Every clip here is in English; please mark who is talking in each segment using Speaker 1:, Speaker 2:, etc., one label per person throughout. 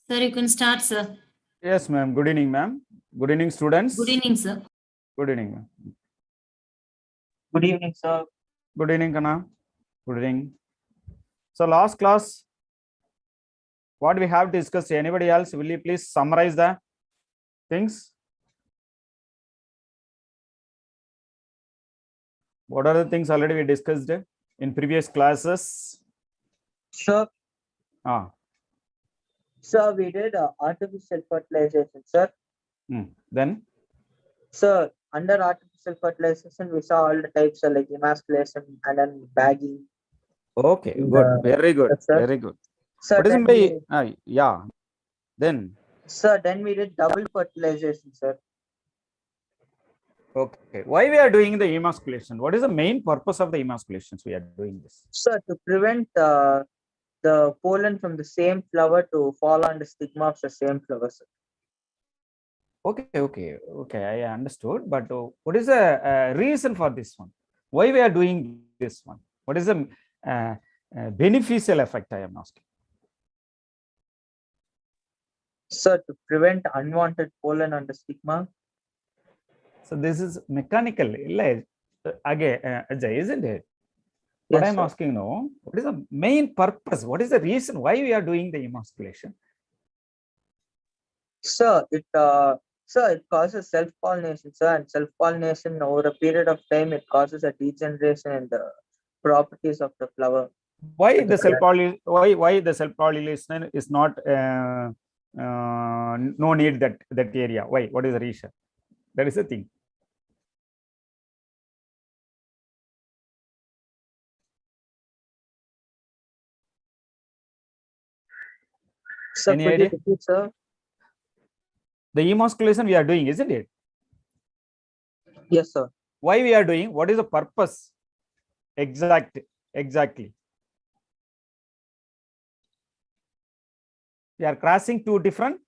Speaker 1: Sir, you can start, sir.
Speaker 2: Yes, ma'am. Good evening, ma'am. Good evening, students.
Speaker 1: Good evening, sir.
Speaker 2: Good evening, ma'am.
Speaker 3: Good evening, sir.
Speaker 2: Good evening, Kana. Good evening. So, last class, what we have discussed, anybody else, will you please summarize the things? What are the things already we discussed in previous classes?
Speaker 3: Sir, sir, we did artificial fertilization, sir.
Speaker 2: Then?
Speaker 3: Sir, under artificial fertilization, we saw all the types like emasculation and then bagging.
Speaker 2: Okay, good. Very good.
Speaker 3: Yes, sir.
Speaker 2: Very good.
Speaker 3: Sir,
Speaker 2: What is
Speaker 3: then
Speaker 2: by, yeah. Then?
Speaker 3: Sir, then we did double fertilization, sir.
Speaker 2: Okay. Why we are doing the emasculation? What is the main purpose of the emasculations we are doing this?
Speaker 3: Sir, to prevent the pollen from the same flower to fall on the stigma of the same flower, sir.
Speaker 2: Okay. I understood. But what is the reason for this one? Why we are doing this one? What is the beneficial effect? I am asking.
Speaker 3: Sir, to prevent unwanted pollen on the stigma.
Speaker 2: So this is mechanical, again, Ajay, isn't it?
Speaker 3: Yes,
Speaker 2: what I'm
Speaker 3: sir.
Speaker 2: asking now, what is the main purpose? What is the reason why we are doing the emasculation?
Speaker 3: Sir, it causes self-pollination, sir, and self-pollination over a period of time, it causes a degeneration in the properties of the flower.
Speaker 2: Why the self-pollination is not no need that area? Why? What is the reason? That is the thing.
Speaker 3: Sir,
Speaker 2: Any
Speaker 3: could
Speaker 2: idea?
Speaker 3: you repeat, sir?
Speaker 2: The emasculation we are doing, isn't it?
Speaker 3: Yes, sir.
Speaker 2: Why we are doing? What is the purpose? Exactly. We are crossing two different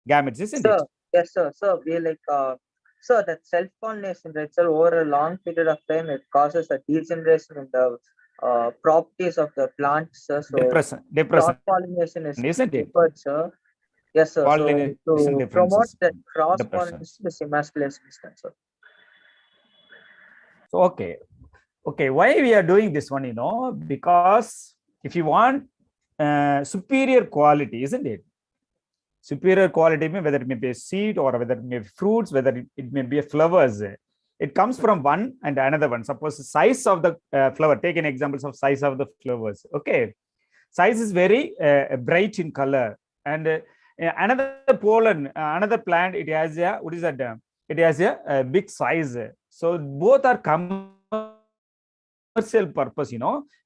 Speaker 2: gametes, isn't it?
Speaker 3: Yes, sir. Sir, we sir, that self-pollination, right, sir, over a long period of time, it causes a degeneration in the properties of the plant, sir. So
Speaker 2: Depression,
Speaker 3: cross-pollination is
Speaker 2: isn't it?
Speaker 3: preferred, sir. Yes, sir. So to promote that cross-pollination, this emasculation is done, sir.
Speaker 2: So, okay. Why we are doing this one? Because if you want superior quality, isn't it? Superior quality, whether it may be a seed or whether it may be fruits, whether it may be a flowers. It comes from one and another one. Suppose the size of the flower. Take an examples of size of the flowers. Okay, size is very bright in color, and another pollen, another plant, it has a what is that? It has a big size. So both are commercial purpose.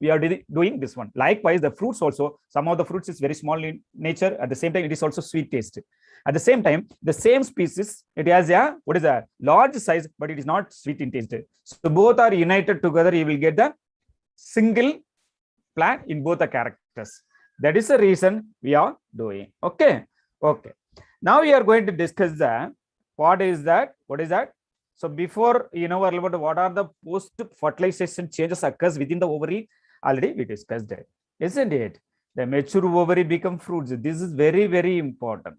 Speaker 2: We are doing this one. Likewise, the fruits also. Some of the fruits is very small in nature. At the same time, it is also sweet taste. At the same time, the same species, it has a what is a large size, but it is not sweet in taste. So both are united together. You will get the single plant in both the characters. That is the reason we are doing. Okay. Now we are going to discuss the what is that. So before about what are the post-fertilization changes occurs within the ovary, already we discussed it, isn't it? The mature ovary become fruits. This is very, very important.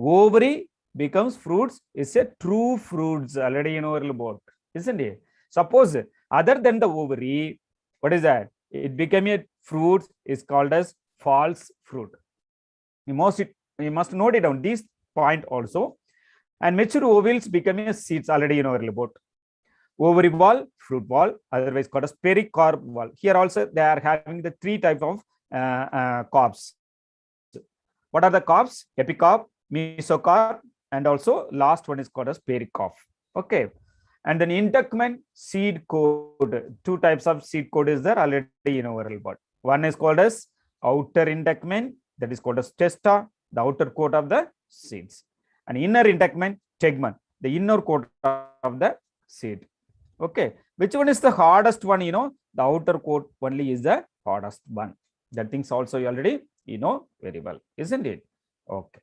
Speaker 2: Ovary becomes fruits is a true fruits, already about, isn't it? Suppose other than the ovary, what is that? It became a fruit is called as false fruit. You must note it down, this point also. And mature ovules becoming seeds, already about. Ovary wall, fruit wall, otherwise called as pericarp wall. Here also they are having the three types of carps. What are the carps? Epicarp, mesocarp, and also last one is called as pericarp. Okay. And then integument, seed coat. Two types of seed coat is there already about. One is called as outer integument, that is called as testa, the outer coat of the seeds. And inner integument, tegmen, the inner coat of the seed. Okay, which one is the hardest one? The outer coat only is the hardest one. That things also you already very well, isn't it? Okay.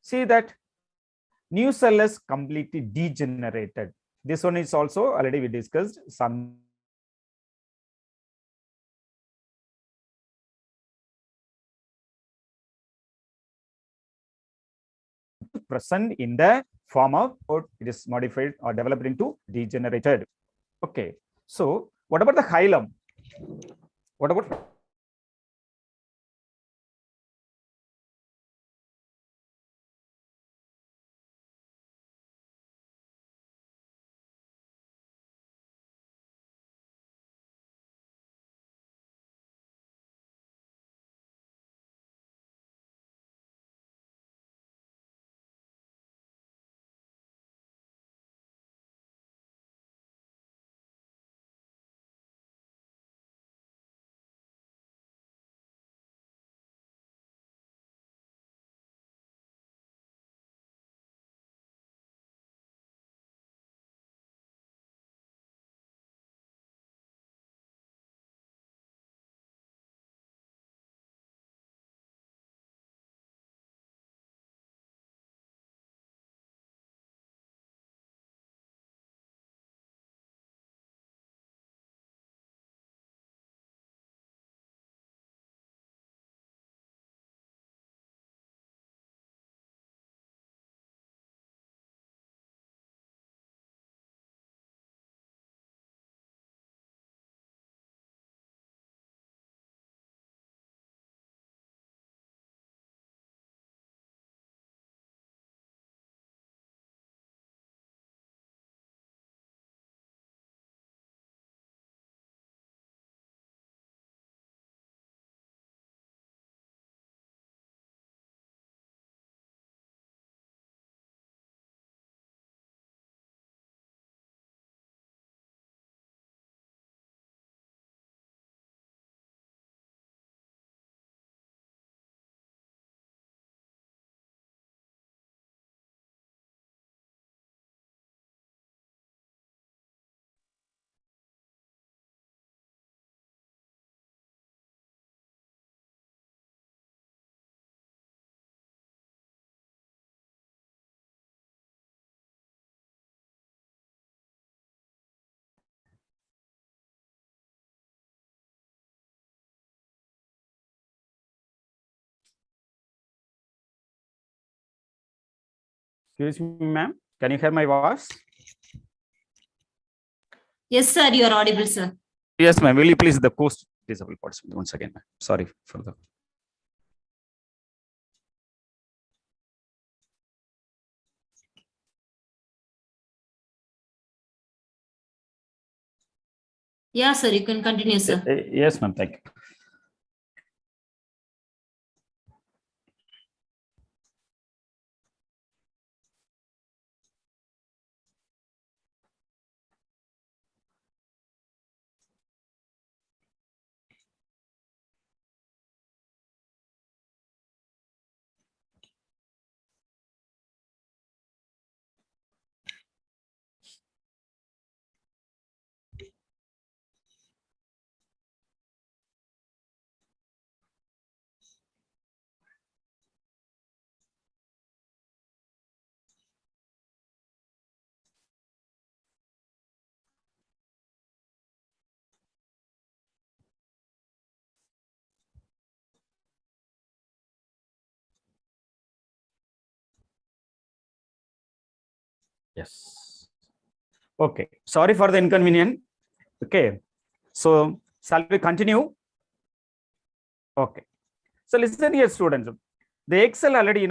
Speaker 2: See that new cell is completely degenerated. This one is also already we discussed some present in the form of, or it is modified or developed into degenerated. Okay. So what about the hilum? What about excuse me, ma'am? Can you hear my voice?
Speaker 1: Yes, sir. You are audible, sir.
Speaker 2: Yes, ma'am. Will you please the post disabled participant once again, ma'am? Sorry for the.
Speaker 1: Yeah, sir. You can continue, sir.
Speaker 2: Yes, ma'am. Thank you. Yes. Okay. Sorry for the inconvenience. Okay. So shall we continue? Okay. So listen here, students. The egg cell already,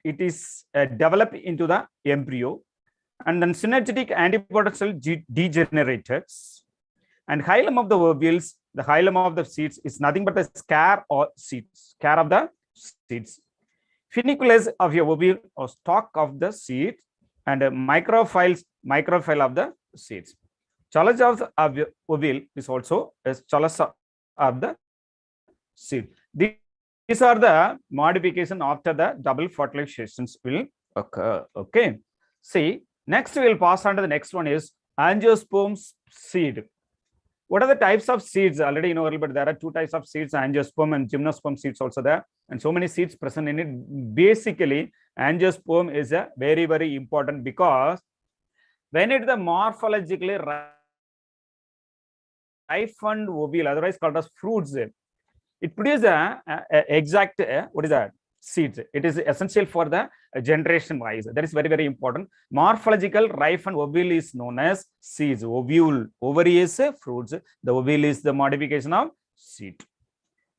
Speaker 2: it is developed into the embryo, and then synergetic antibody cell degenerates. And hilum of the ovules, the hilum of the seeds is nothing but the scare or seeds, scare of the seeds. Funiculus of your ovule or stalk of the seed, and microphyle of the seeds. Challenge of the ovule is also a challenge of the seed. These are the modification after the double fertilizations will occur. Okay. See, next we will pass on to the next one is angiosperm seed. What are the types of seeds? Already you know a little bit. There are two types of seeds, angiosperm and gymnosperm seeds also there, and so many seeds present in it. Basically, angiosperm is a very, very important because when it is the morphologically ripened ovule, otherwise called as fruits, it produces a exact what is that? seeds. It is essential for the generation wise. That is very, very important. Morphological ripe and ovule is known as seeds. Ovule, ovary is fruits. The ovule is the modification of seed,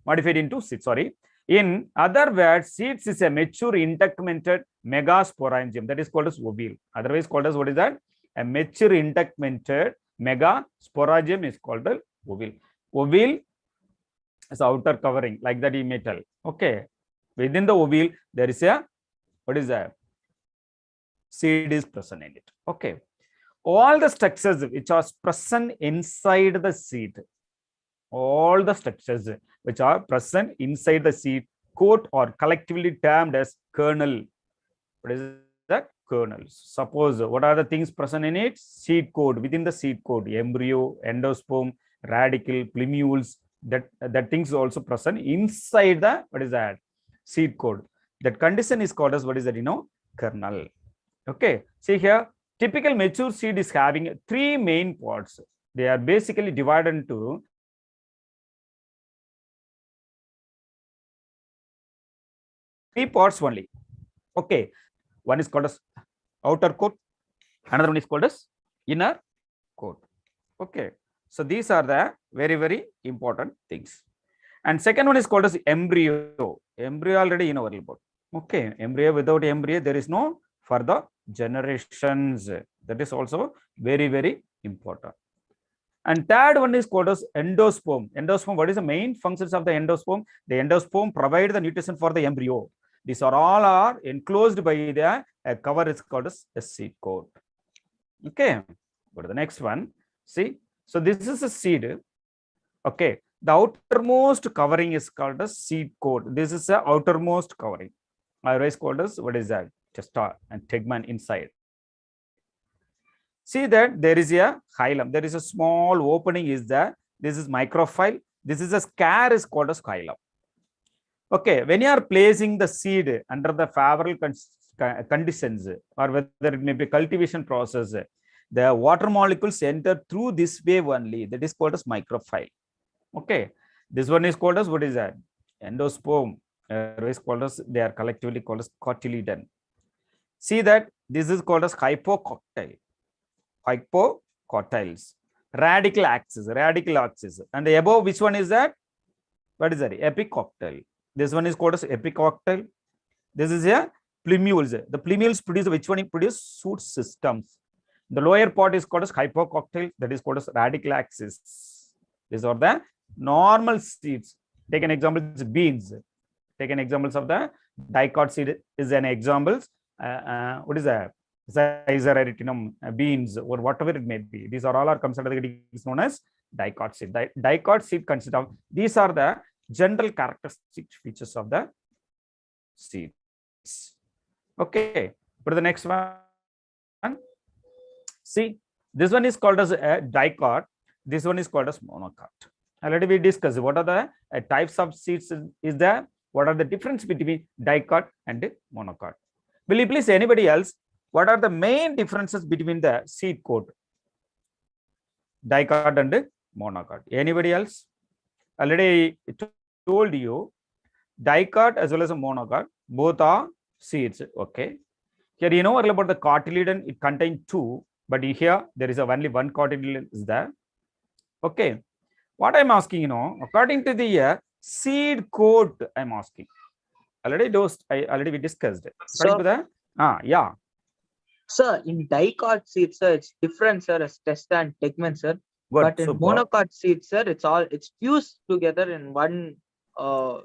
Speaker 2: modified into seed. Sorry. In other words, seeds is a mature integumented megasporangium that is called as ovule. Otherwise called as what is that? A mature integumented megasporangium is called as ovule. Ovule is outer covering, like that you may tell. Okay. Within the ovule, there is a, what is that? Seed is present in it. Okay. All the structures which are present inside the seed, all the structures which are present inside the seed coat are collectively termed as kernel. What is that? Kernels. Suppose what are the things present in it? Seed coat. Within the seed coat, embryo, endosperm, radicle, plumule, that things also present inside the, what is that? Seed coat. That condition is called as, what is that? Kernel. Okay. See here, typical mature seed is having 3 main parts. They are basically divided into 3 parts only. Okay. One is called as outer coat. Another one is called as inner coat. Okay. So these are the very, very important things. And second one is called as embryo. Embryo already you know a little bit. Okay. Embryo, without embryo, there is no further generations. That is also very, very important. And third one is called as endosperm. Endosperm, what is the main functions of the endosperm? The endosperm provide the nutrition for the embryo. These are all are enclosed by the cover is called as a seed coat. Okay. Go to the next one. See. So this is a seed. Okay. The outermost covering is called as seed coat. This is the outermost covering. Otherwise called as, what is that? Testa and tegmen inside. See that there is a hilum. There is a small opening is there. This is microphyll. This is a scare is called as hilum. Okay. When you are placing the seed under the favorable conditions, or whether it may be cultivation process, the water molecules enter through this way only. That is called as microphyll. Okay. This one is called as, what is that? Endosperm. Is called as, they are collectively called as cotyledon. See that this is called as hypocotyl. Hypocotyls. Radical axis. And the above, which one is that? What is that? Epicotyl. This one is called as epicotyl. This is a plumules. The plumules produce, which one? It produce shoot systems. The lower part is called as hypocotyl. That is called as radical axis. These are the normal seeds. Take an example, beans. Take an examples of the dicot seed is an examples. What is that? Zizeratinum, beans, or whatever it may be. These are all are considered is known as dicot seed. Dicot seed consists of, these are the general characteristic features of the seeds. Okay. Go to the next one. See, this one is called as a dicot. This one is called as monocot. Already we discussed what are the types of seeds is there. What are the difference between dicot and monocot? Will you please anybody else? What are the main differences between the seed coat? Dicot and monocot. Anybody else? Already told you dicot as well as a monocot. Both are seeds. Okay. Here you know about the cotyledon. It contains 2, but here there is only one cotyledon is there. Okay. What I'm asking, according to the seed coat, I'm asking. Already we discussed it. According to the, yeah.
Speaker 3: Sir, in dicot seed, sir, it's different, sir, as testa and tegmen, sir.
Speaker 2: Good,
Speaker 3: but in
Speaker 2: super.
Speaker 3: monocot seed, sir, it's fused together in one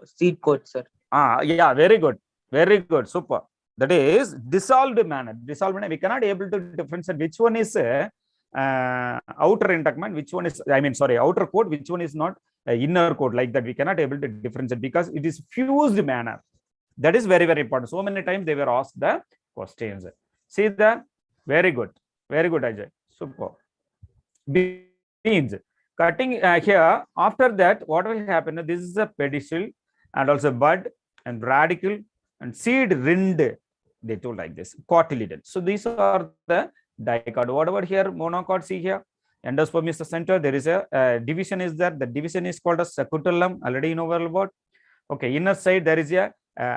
Speaker 3: seed coat, sir.
Speaker 2: Yeah, very good. Very good. Super. That is dissolved manner. Dissolved manner. We cannot able to differentiate which one is outer integument, which one is, outer coat, which one is not inner coat, like that. We cannot able to differentiate because it is fused manner. That is very, very important. So many times they were asked the questions. See that? Very good. Very good, Ajay. Super. Beans. Cutting here, after that, what will happen? This is a pedicel and also bud and radicle and seed rind. They told like this, cotyledon. So these are the dicot. Whatever here, monocot, see here. Endosperm is the center. There is a division is there. The division is called as scutellum. Already you know well about. Okay, inner side there is a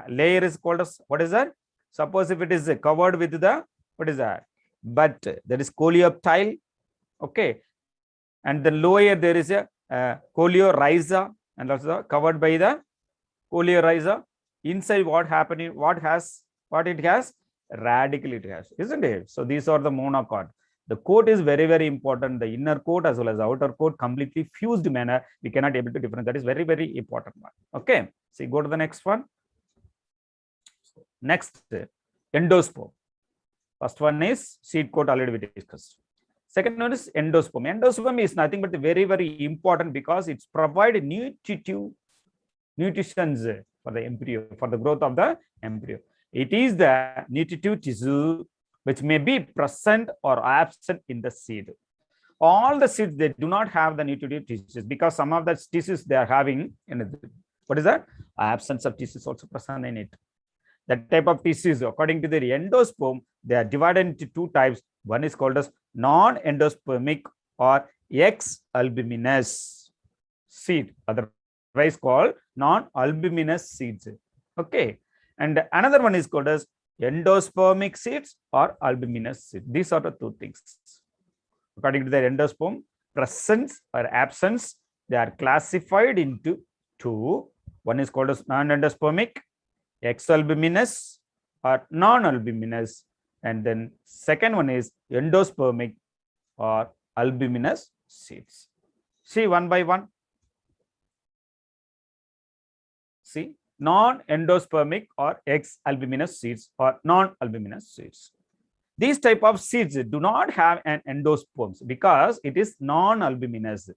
Speaker 2: layer is called as, what is that? Suppose if it is covered with the, what is that? But that is coleoptile. Okay. And the lower there is a coleorhiza, and also covered by the coleorhiza. Inside what happening, what it has? Radicle it has, isn't it? So these are the monocot. The coat is very, very important. The inner coat as well as the outer coat completely fused manner. We cannot able to differentiate. That is very, very important one. Okay. See, go to the next one. Next, endosperm. First one is seed coat, already we discussed. Second one is endosperm. Endosperm is nothing but very, very important because it's provide nutritions for the embryo, for the growth of the embryo. It is the nutritive tissue which may be present or absent in the seed. All the seeds, they do not have the nutritive tissues because some of the tissues they are having in it. What is that? Absence of tissues also present in it. That type of tissues, according to the endosperm, they are divided into two types. One is called as non-endospermic or X-albuminous seed, otherwise called non-albuminous seeds. Okay. And another one is called as endospermic seeds or albuminous seeds. These are the two things. According to the endosperm, presence or absence, they are classified into two. One is called as non-endospermic, X-albuminous or non-albuminous, and then second one is endospermic or albuminous seeds. See one by one. See, non-endospermic or X-albuminous seeds or non-albuminous seeds. These type of seeds do not have an endosperm because it is non-albuminous.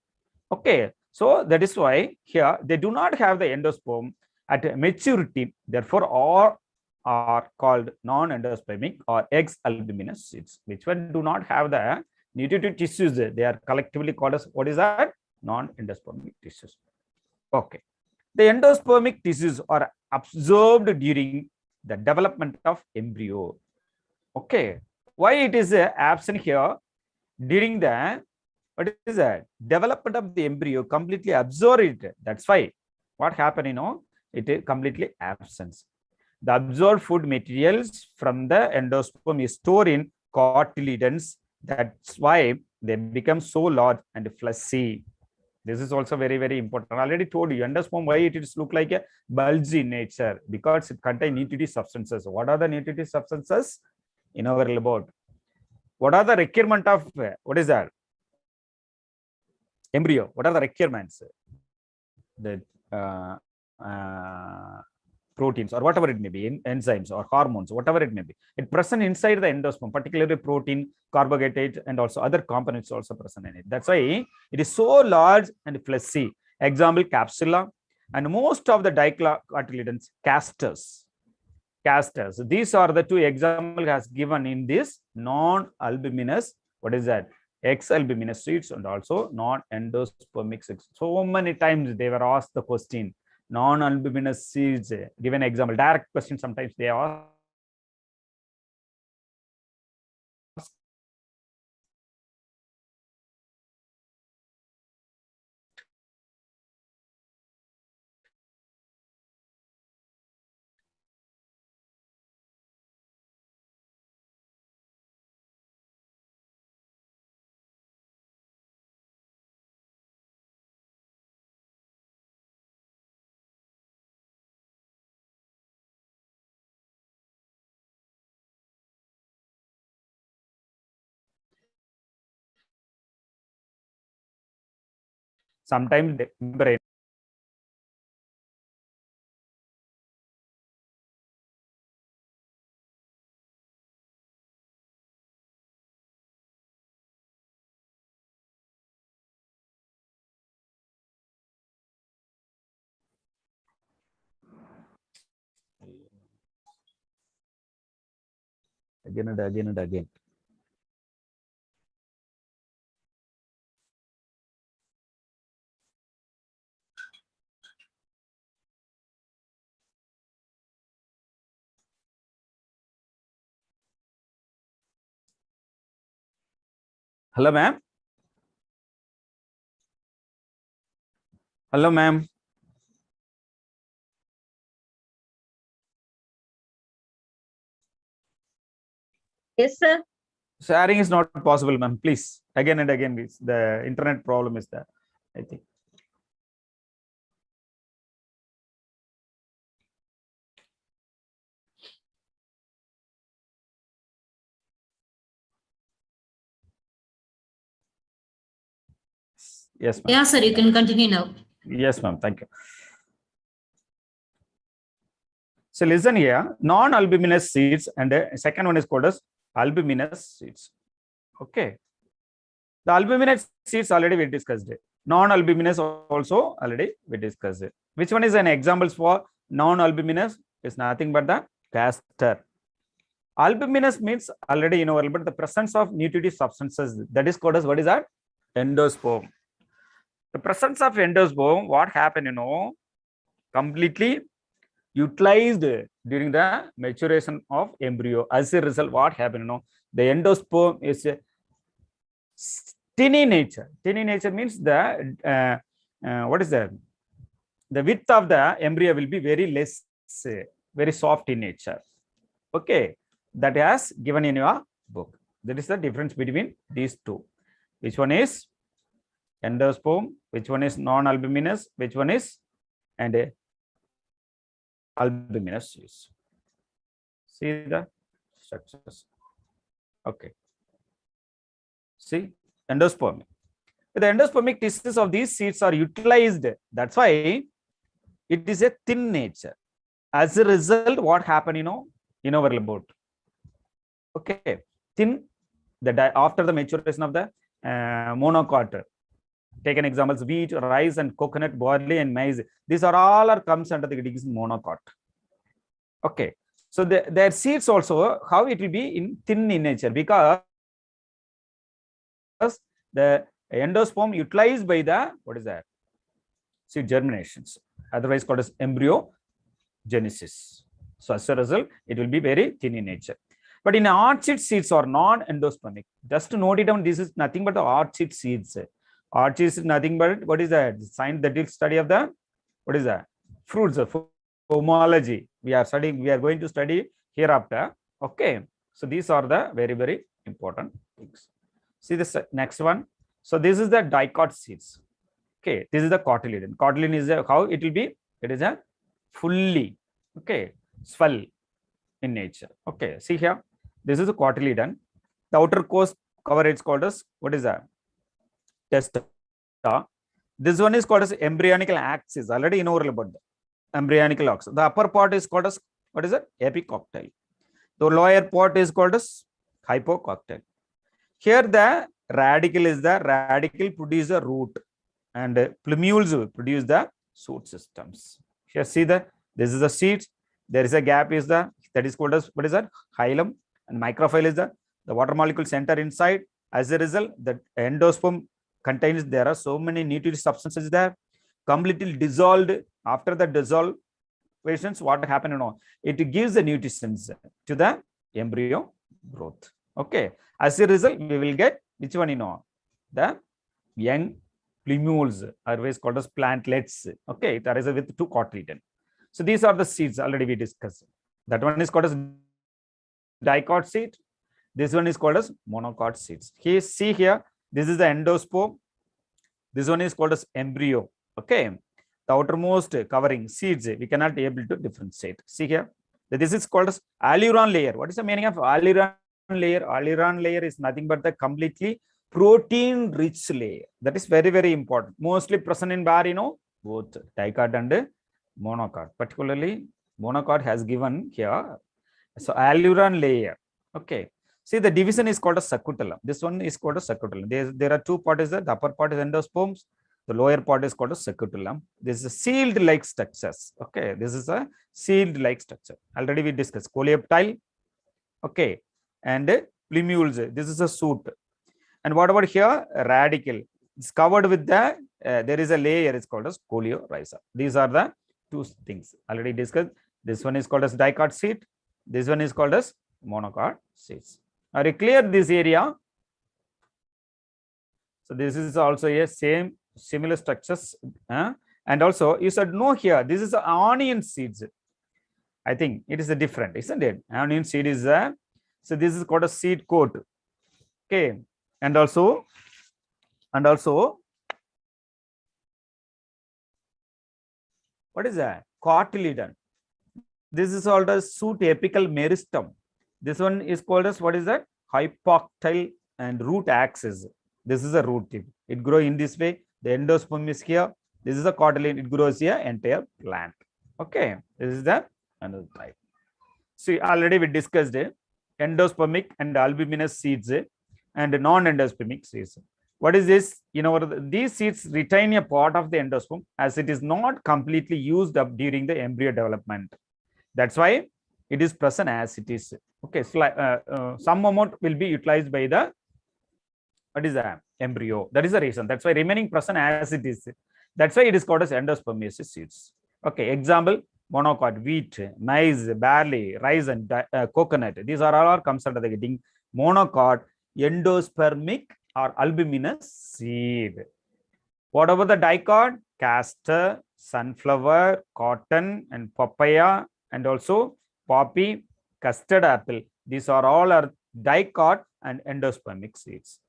Speaker 2: Okay, so that is why here they do not have the endosperm at maturity. Therefore, all are called non-endospermic or X-albuminous seeds. Which one do not have the nutritive tissues? They are collectively called as, what is that? Non-endospermic tissues. Okay. The endospermic tissues are absorbed during the development of embryo. Okay. Why it is absent here? During the, what is that? Development of the embryo completely absorb it. That's why what happened, it is completely absent. The absorbed food materials from the endosperm is stored in cotyledons. That's why they become so large and fleshy. This is also very, very important. I already told you, endosperm, why it is look like a bulge in nature? Because it contains nutritive substances. What are the nutritive substances? In our lab. What are the requirement of, what is that? Embryo. What are the requirements? The proteins or whatever it may be, enzymes or hormones, whatever it may be. It present inside the endosperm, particularly protein, carbohydrate, and also other components also present in it. That's why it is so large and fleshy. Example, capsula, and most of the dicotyledons, casters. These are the two examples has given in this non-albuminous, what is that? X-albuminous seeds and also non-endospermic seeds. So many times they were asked the question, non-albuminous seeds, give an example, direct question sometimes they ask. Sometimes they brain. Again and again and again. Hello, ma'am. Hello, ma'am.
Speaker 1: Yes, sir.
Speaker 2: Sharing is not possible, ma'am. Please, again and again, the internet problem is there, I think. Yes, ma'am.
Speaker 1: Yeah, sir. You can continue now.
Speaker 2: Yes, ma'am. Thank you. So listen here, non-albuminous seeds, and the second one is called as albuminous seeds. Okay. The albuminous seeds already we discussed it. Non-albuminous also already we discussed it. Which one is an examples for non-albuminous? Is nothing but the castor. Albuminous means already you know, but the presence of nutritive substances, that is called as, what is that? Endosperm. The presence of endosperm, what happened, you know, completely utilized during the maturation of embryo. As a result, what happened, you know, the endosperm is tiny nature. Tiny nature means the what is that? The width of the embryo will be very less, very soft in nature. Okay, that has given in your book. That is the difference between these two. Which one is endosperm? Which one is non-albuminous? Which one is and albuminous seeds? See the structures. Okay. See, endosperm. The endospermic tissues of these seeds are utilized. That's why it is a thin nature. As a result, what happened, you know about. Okay, thin. After the maturation of the monocot. Take an examples: wheat, rice, and coconut, barley, and maize. These are all comes under the monocot. Okay, so their seeds also, how it will be in thin in nature, because the endosperm utilized by the, what is that? Seed germinations, otherwise called as embryogenesis. So as a result, it will be very thin in nature. But in orchid seeds are non-endospermic. Just to note it down, this is nothing but the orchid seeds. Orchid is nothing but, what is that? Science that will study of the, what is that? Fruits of homology. We are going to study hereafter. Okay. So these are the very, very important things. See this next one. So this is the dicot seeds. Okay. This is the cotyledon. Cotyledon is how it will be. It is a fully, okay, swell in nature. Okay. See here. This is a cotyledon. The outer cover is called as, what is that? Testa. This one is called as embryonical axis. Already you know about the embryonical axis. The upper part is called as, what is it? Epicocyle. The lower part is called as hypococyle. Here the radicle produce a root, and plumules produce the shoot systems. Here see this is the seeds. There is a gap is that is called as, what is that? Hilum, and microphyll is the water molecule center inside. As a result, the endosperm contains, there are so many nutritive substances there, completely dissolved. After the dissolvations, what happened, you know, it gives the nutrients to the embryo growth. Okay. As a result, we will get which one, you know, the young plumules, otherwise called as plantlets. Okay, it arises with two cotyledon. So these are the seeds already we discussed. That one is called as dicot seed. This one is called as monocot seeds. Here, see here, this is the endosperm. This one is called as embryo. Okay, the outermost covering seeds, we cannot be able to differentiate. See here, this is called as alluron layer. What is the meaning of alluron layer? Alluron layer is nothing but the completely protein rich layer. That is very, very important. Mostly present in bar, you know, both dicot and monocot. Particularly monocot has given here. So alluron layer. Okay. See, the division is called a subcutum. This one is called a subcutum. There are two parts. The upper part is endosperms. The lower part is called a subcutum. This is a sealed-like structures. Okay, this is a sealed-like structure. Already we discussed coleoptile. Okay, and plumules. This is a shoot. And what about here? A radicle. It's covered with the. There is a layer. It's called as coleorhiza. These are the two things already discussed. This one is called as dicot seed. This one is called as monocot seeds. Are you clear this area? So this is also a similar structures. And also you should know here, this is onion seeds. I think it is a different, isn't it? Onion seed is a So this is called a seed coat. Okay, and also what is that? Cotyledon. This is called as shoot apical meristem. This one is called as what is that? Hypoctyl and root axis. This is a root tip. It grows in this way. The endosperm is here. This is a cotyledon. It grows here entire plant. Okay, this is the another type. See, already we discussed endospermic and albuminous seeds and non-endospermic seeds. What is this? These seeds retain a part of the endosperm as it is not completely used up during the embryo development. That's why it is present as it is. Okay, so some amount will be utilized by the embryo. That is the reason. That's why remaining present as it is. That's why it is called as endospermious seeds. Okay, example: monocot, wheat, maize, barley, rice, and coconut. These are all comes under the heading monocot, endospermic or albuminous seed. What about the dicot? Castor, sunflower, cotton, and papaya, and also poppy, custard apple. These are all dicot and endospermic seeds.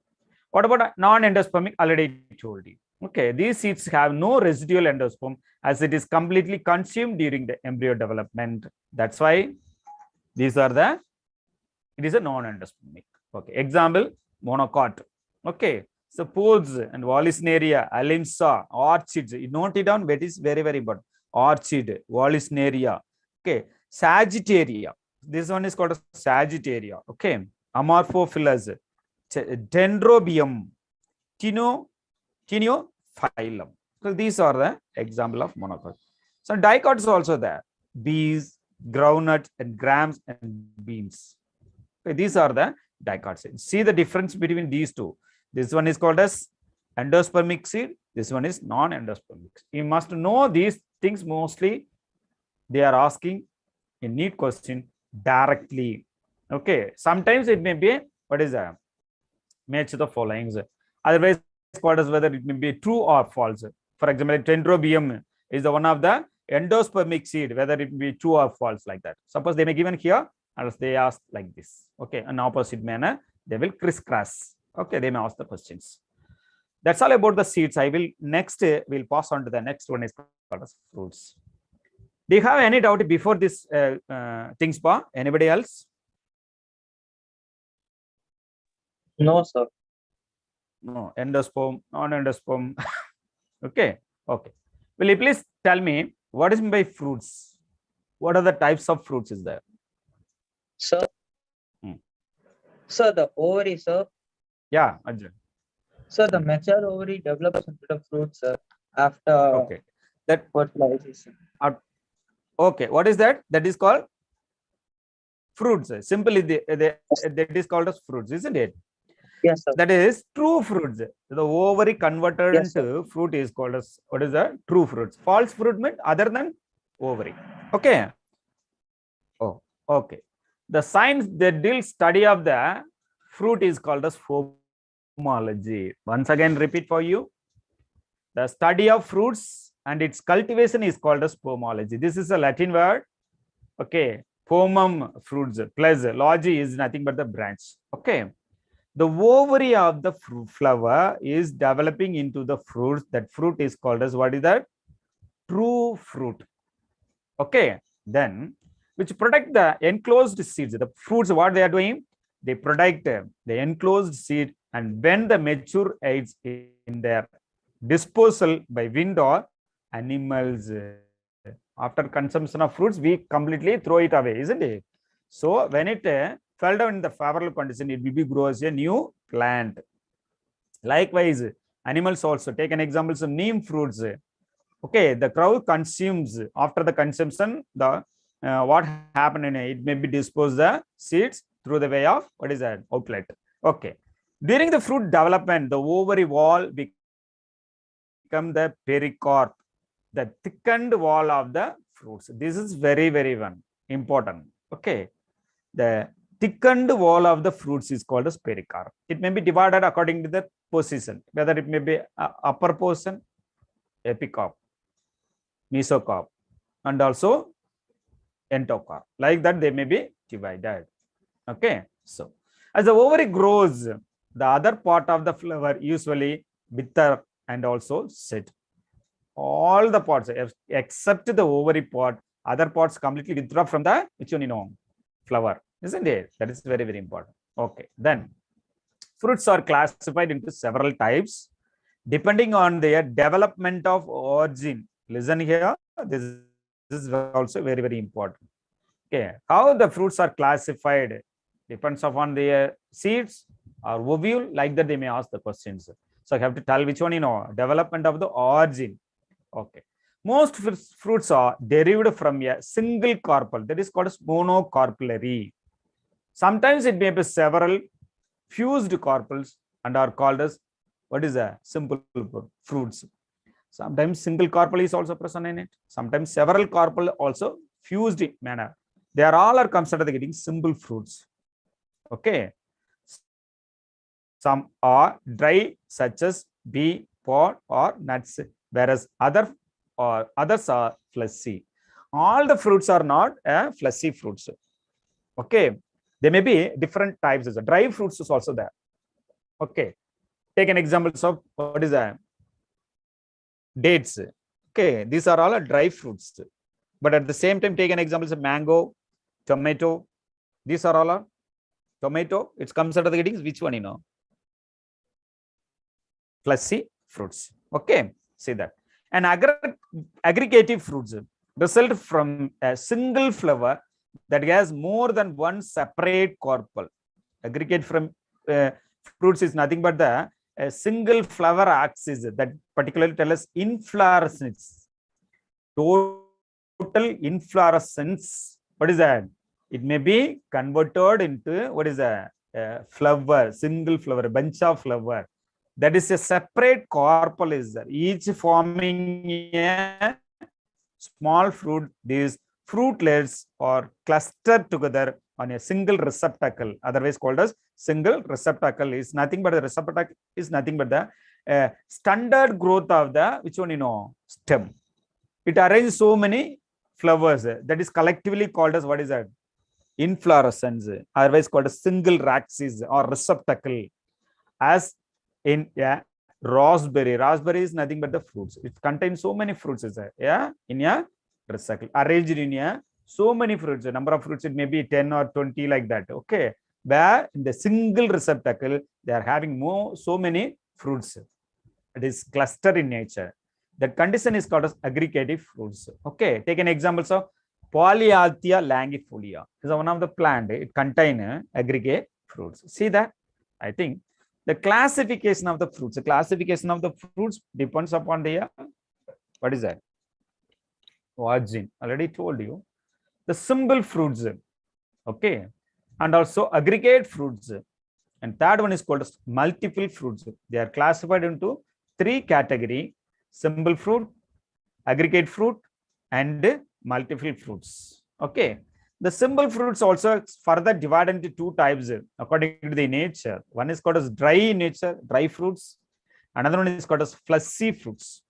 Speaker 2: What about non-endospermic? Already told you. Okay, these seeds have no residual endosperm as it is completely consumed during the embryo development. That's why these are it is a non-endospermic. Okay, example, monocot. Okay, so pods and Wallisneria, Alimsa, orchids. You note it down, but it is very, very important. Orchid, Wallisneria. Okay, Sagittaria. This one is called Sagittaria. Okay, Amorphophilus, Dendrobium, Tinophyllum. So these are the example of monocot. So dicot is also there. Bees, groundnut, and grams and beans. Okay, these are the dicots. See the difference between these two. This one is called as endospermic seed. This one is non-endospermic. You must know these things mostly. They are asking a NEET question directly. Okay. Sometimes it may be what is that? Match the following. Otherwise, called as whether it may be true or false. For example, Dendrobium is the one of the endospermic seed, whether it may be true or false like that. Suppose they may given here, and they ask like this. Okay, an opposite manner, they will crisscross. Okay, they may ask the questions. That's all about the seeds. I will next we'll pass on to the next one is called as fruits. Do you have any doubt before this things, Pa? Anybody else?
Speaker 3: No, sir.
Speaker 2: No, endosperm, non-endosperm. Okay. Will you please tell me what is meant by fruits? What are the types of fruits is there?
Speaker 3: Sir. Sir, the ovary, sir.
Speaker 2: Yeah, Arjun.
Speaker 3: So the mature ovary develops into the fruit, sir, after
Speaker 2: that
Speaker 3: fertilization.
Speaker 2: Okay, what is that? That is called fruits. Simply, that is called as fruits, isn't it?
Speaker 3: Yes, sir.
Speaker 2: That is true fruits. The ovary converted into fruit is called as what is the true fruits. False fruit meant other than ovary. Okay. Oh, okay. The science that deals study of the fruit is called as pomology. Once again, repeat for you. The study of fruits and its cultivation is called as pomology. This is a Latin word. Okay. Pomum, fruits, plus logy is nothing but the branch. Okay. The ovary of the flower is developing into the fruit. That fruit is called as what is that? True fruit. Okay. Then, which protect the enclosed seeds. The fruits, what they are doing? They protect the enclosed seed, and when the mature aids in their disposal by wind or animals. After consumption of fruits, we completely throw it away, isn't it? So when it fell down in the favorable condition, it will be grow as a new plant. Likewise, animals also. Take an example of neem fruits. Okay, the crow consumes. After the consumption, the what happened in it may be disposed the seeds through the way of what is that outlet. Okay, during the fruit development, the ovary wall become the pericarp, the thickened wall of the fruits. This is very, very important. Okay, the thickened wall of the fruits is called as pericarp. It may be divided according to the position, whether it may be upper portion, epicarp, mesocarp, and also endocarp. Like that, they may be divided. Okay, So as the ovary grows, the other part of the flower usually wither and also set. All the parts except the ovary part, other parts completely withdraw from the which one, flower, isn't it? That is very, very important. Okay, then fruits are classified into several types depending on their development of origin. Listen here, this is also very, very important. Okay, how the fruits are classified depends upon their seeds or ovule, like that they may ask the questions. So I have to tell which one, development of the origin. Okay, most fruits are derived from a single carpel, that is called as monocarpellary. Sometimes it may be several fused carpels and are called as what is a simple fruits. Sometimes single carpel is also present in it. Sometimes several carpel also fused in manner. They are all are considered getting simple fruits. Okay. Some are dry, such as bee, pod, or nuts, whereas others are fleshy. All the fruits are not fleshy fruits. Okay. There may be different types. Dry fruits is also there. Okay. Take an example of what is that? Dates. Okay. These are all dry fruits. But at the same time, take an example of mango, tomato. These are all tomato. It comes under the headings. Which one, fleshy fruits. Okay. See that. And aggregative fruits result from a single flower that has more than one separate carpel. Aggregate from fruits is nothing but the single flower axis that particularly tell us inflorescence. Total inflorescence. What is that? It may be converted into what is a flower, single flower, a bunch of flower. That is a separate carpel is there, each forming a small fruit. These fruitlets are clustered together on a single receptacle, otherwise called as single receptacle. Is nothing but the receptacle is nothing but the standard growth of the which one, stem. It arranges so many flowers that is collectively called as what is that? Inflorescence, otherwise called a single axis or receptacle. As in raspberry. Raspberry is nothing but the fruits. It contains so many fruits, is there? In a receptacle, arranged in a so many fruits. The number of fruits, it may be 10 or 20 like that. Okay, where in the single receptacle they are having so many fruits. It is cluster in nature. That condition is called as aggregative fruits. Okay, take an example of Polyalthia langifolia. This is one of the plant. It contains aggregate fruits. See that? I think the classification of the fruits. The classification of the fruits depends upon the what is that? Origin. Already told you. The simple fruits. Okay, and also aggregate fruits. And third one is called as multiple fruits. They are classified into 3 categories: simple fruit, aggregate fruit, and multiple fruits. Okay. The simple fruits also further divided into 2 types according to the nature. One is called as dry nature, dry fruits. Another one is called as fleshy fruits.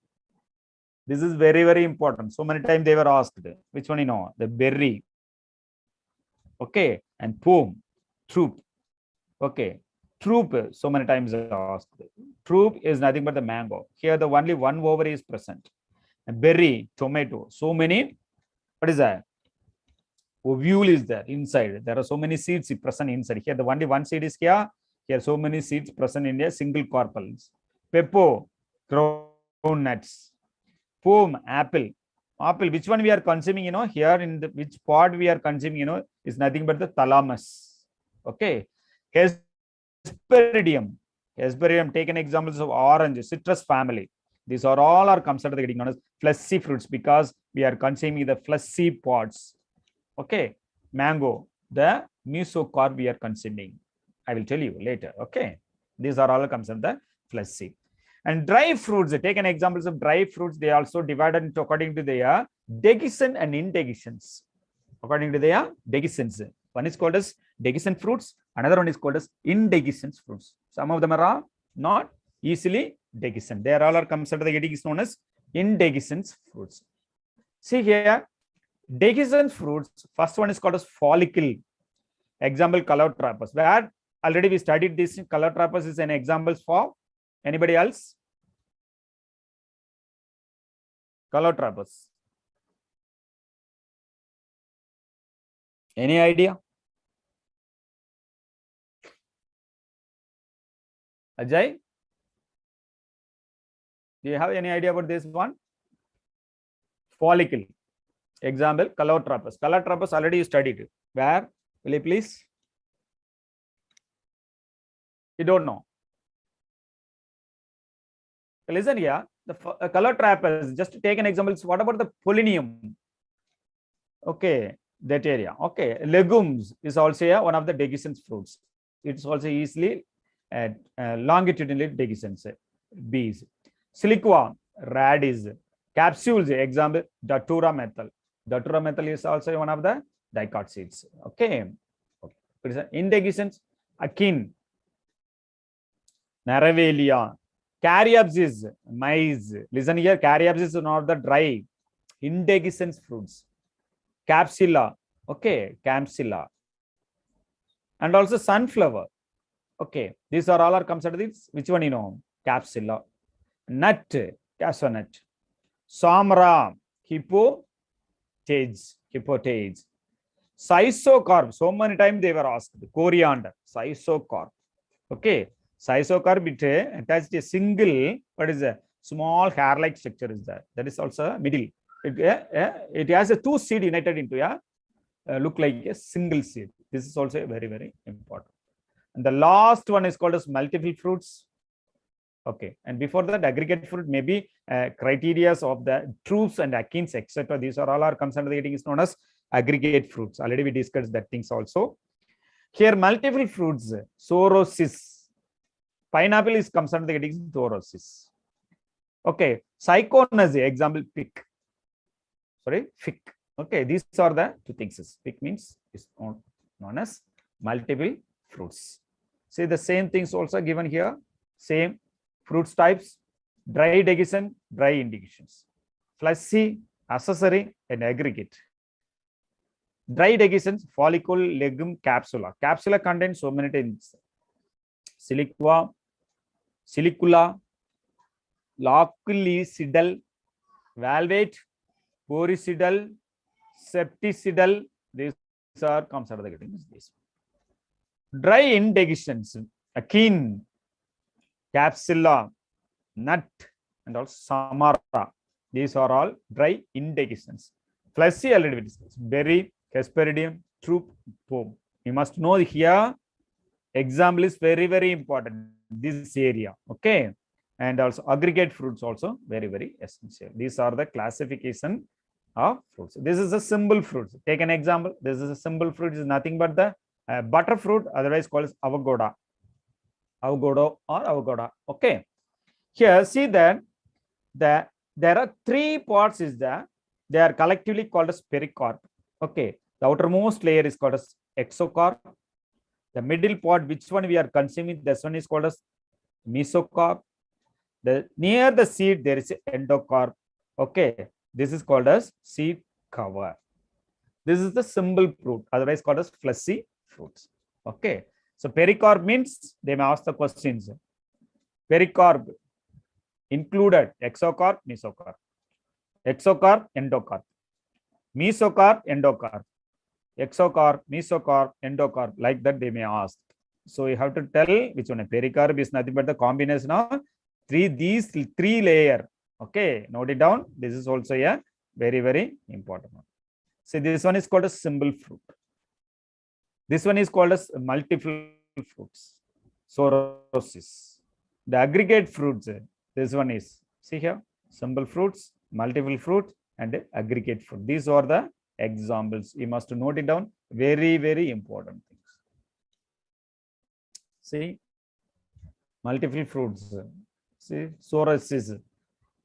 Speaker 2: This is very, very important. So many times they were asked. Which one, the berry. Okay. And poom, troop. Okay. Troop, so many times asked. Troop is nothing but the mango. Here the only one ovary is present. And berry, tomato. So many, what is that? Ovule is there inside. There are so many seeds present inside. Here the only one seed is here. Here so many seeds present in a single carpels. Peppo, groundnuts. Poom, apple. Apple, which one we are consuming, here in the which part we are consuming, is nothing but the thalamus. Okay. Hesperidium. Hesperidium, take an examples of orange, citrus family. These are all are considered getting known as fleshy fruits because we are consuming the fleshy pods. Okay. Mango, the mesocarp we are consuming. I will tell you later. Okay. These are all considered the fleshy. And dry fruits, take an examples of dry fruits. They are also divided into according to their dehiscent and indehiscence. According to their dehiscence. One is called as dehiscent fruits. Another one is called as indehiscent fruits. Some of them are not easily dehiscent. They are all are considered the getting is known as indehiscent fruits. See here, dehiscent fruits. First one is called as follicle. Example, calotropis. Where already we studied this. Calotropis is an example for anybody else? Calotropis. Any idea? Ajay? Do you have any idea about this one? Follicle. Example, calotropis. Calotropis already you studied. Where? Will you please? You don't know. Listen here. The calotropis, just to take an example, what about the polonium? Okay, that area. Okay, legumes is also one of the dehiscence fruits. It's also easily longitudinally dehiscence. Bees. Siliqua, radish. Capsules, example, datura methyl. Datura methyl is also one of the dicot seeds. Okay. Indehiscence, akin. Naravelia. Caryopsis, maize. Listen here, caryopsis is one of the dry indehiscence fruits. Capsula, okay, Campsilla. And also sunflower. Okay, these are all comes under this. Which one you know? Capsula. Nut, cashew nut. Samra, hippotage. Sysocarp, so many times they were asked. Coriander, sysocarp. Okay. Sysocarp, it attached a single, what is a small hair-like structure is there. That is also middle. It has a two seed united into a look like a single seed. This is also very, very important. And the last one is called as multiple fruits. Okay. And before that, aggregate fruit may be criteria of the troops and akins, etc. These are all concerned with eating is known as aggregate fruits. Already we discussed that things also. Here, multiple fruits, sorosis. Pineapple is concerned with eating sorosis. Okay. Psychonazy, example, pick. Sorry, fic. Okay, these are the two things. Pick means is known as multiple fruits. See, the same things also given here. Same fruits types, dry dehiscent, dry indications. Fleshy, accessory, and aggregate. Dry dehiscence, follicle, legume, capsula. Capsula contains so many things. Silicula, loculicidal, valvate, poricidal, septicidal. These are comes out of the getting this. Dry indehiscence, akin, capsula, nut, and also samara. These are all dry indehiscence. Fleshy already discussed. Berry, Hesperidium, troop, pome. You must know here. Example is very, very important. This area, okay, and also aggregate fruits also very, very essential. These are the classification of fruits. This is a simple fruit. Take an example. This is a simple fruit. Is nothing but the butter fruit, otherwise called as avocado or avocado. Okay. Here, see that there are three parts. Is there? They are collectively called as pericarp. Okay. The outermost layer is called as exocarp. The middle part, which one we are consuming, this one is called as mesocarp. Near the seed, there is endocarp. Okay, this is called as seed cover. This is the simple fruit, otherwise called as fleshy fruits. Okay, so pericarp means they may ask the questions. Pericarp included exocarp, mesocarp. Exocarp, endocarp. Mesocarp, endocarp. Exocarp, mesocarp, endocarp, like that they may ask. So you have to tell which one. Pericarp is nothing but the combination of these three layer. Okay, note it down. This is also a very, very important one. See, this one is called a simple fruit. This one is called as multiple fruits. Sorosis. The aggregate fruits, this one is, see here, simple fruits, multiple fruit, and aggregate fruit. These are the examples. You must note it down. Very, very important things. See, multiple fruits. See, sorosis,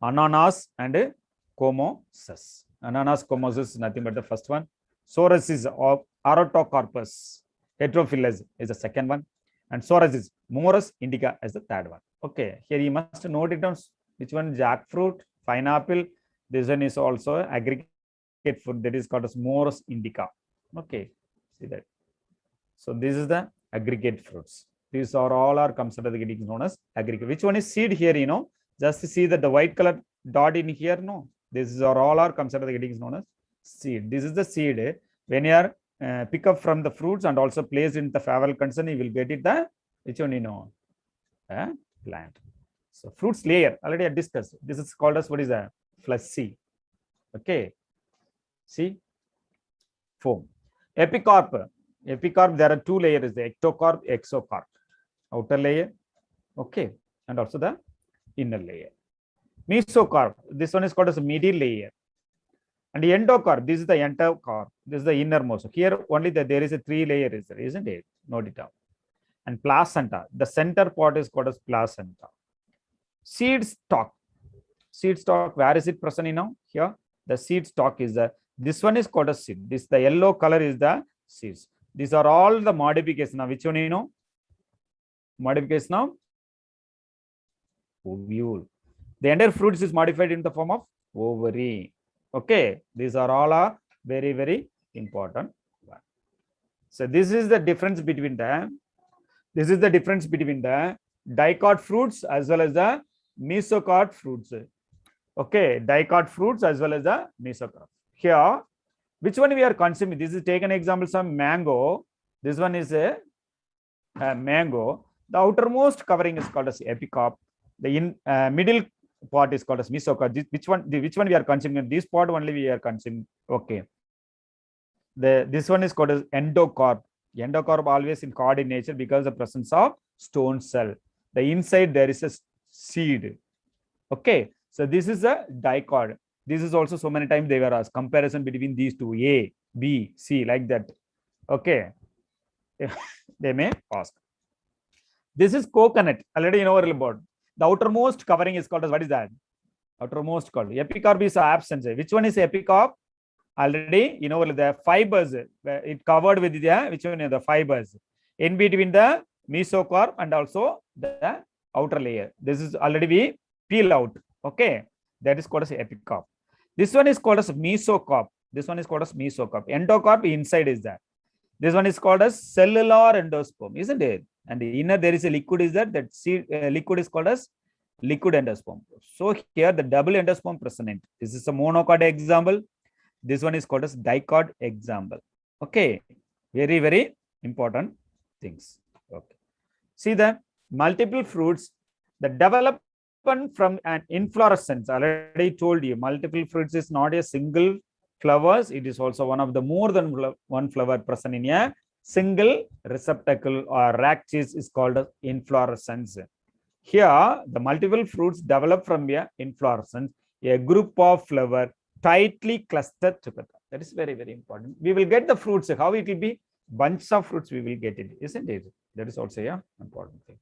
Speaker 2: ananas and comosus. Ananas, comosus is nothing but the first one. Sorosis of Arotocarpus heterophyllus is the second one. And sorosis, Morus indica is the third one. Okay, here you must note it down. Which one? Jackfruit, pineapple. This one is also aggregate food that is called as Morus indica. Okay, see that. So this is the aggregate fruits. These are all are considered the getting known as aggregate. Which one is seed here? Just see that the white color dot in here. No, these are all are considered the getting known as seed. This is the seed. When you are pick up from the fruits and also place in the favorable condition, you will get it the which one plant. So fruits layer already I discussed. This is called as what is a fleshy. Okay. See, foam. Epicarp. Epicarp, there are two layers, the ectocarp, exocarp. Outer layer, okay, and also the inner layer. Mesocarp, this one is called as a medial layer. And the endocarp, this is the endocarp, this is the innermost. Here only there is a three layer, isn't it? Note it down. And placenta, the center part is called as placenta. Seed stalk. Seed stalk, where is it present now? Here, the seed stalk is the, this one is called as seed. This, the yellow color is the seeds. These are all the modifications. Now, which one modification now? Ovule. The entire fruits is modified in the form of ovary. Okay, these are all are very, very important. So this is the difference between the dicot fruits as well as the mesocot fruits. Okay, dicot fruits as well as the mesocot. Here, which one we are consuming? This is taken example some mango. This one is a mango. The outermost covering is called as epicarp. The middle part is called as mesocot. Which one we are consuming? This part only we are consuming. Okay. This one is called as endocarp. Endocarp always in cord in nature because of the presence of stone cell. The inside there is a seed. Okay. So this is a dicot. This is also so many times they were asked comparison between these two, A, B, C, like that. Okay. They may ask. This is coconut. Already you know about. The outermost covering is called as, what is that? Outermost called. Epicarp is absent. Which one is epicarp? Already, you know, the fibers, it covered with the, which one is the fibers? In between the mesocarp and also the outer layer. This is already we peel out. Okay. That is called as epicarp. This one is called as mesocarp. This one is called as mesocarp. Endocarp inside is that. This one is called as cellular endosperm, isn't it? And the inner there is a liquid is that liquid is called as liquid endosperm. So here the double endosperm present. This is a monocot example. This one is called as dicot example. Okay, very, very important things. Okay, see the multiple fruits, the development from an inflorescence. Already told you, multiple fruits is not a single flowers. It is also one of the more than one flower present in a single receptacle or rachis is called as inflorescence. Here, the multiple fruits develop from a inflorescence, a group of flower tightly clustered together. That is very, very important. We will get the fruits. How it will be? Bunch of fruits we will get it, isn't it? That is also an important thing.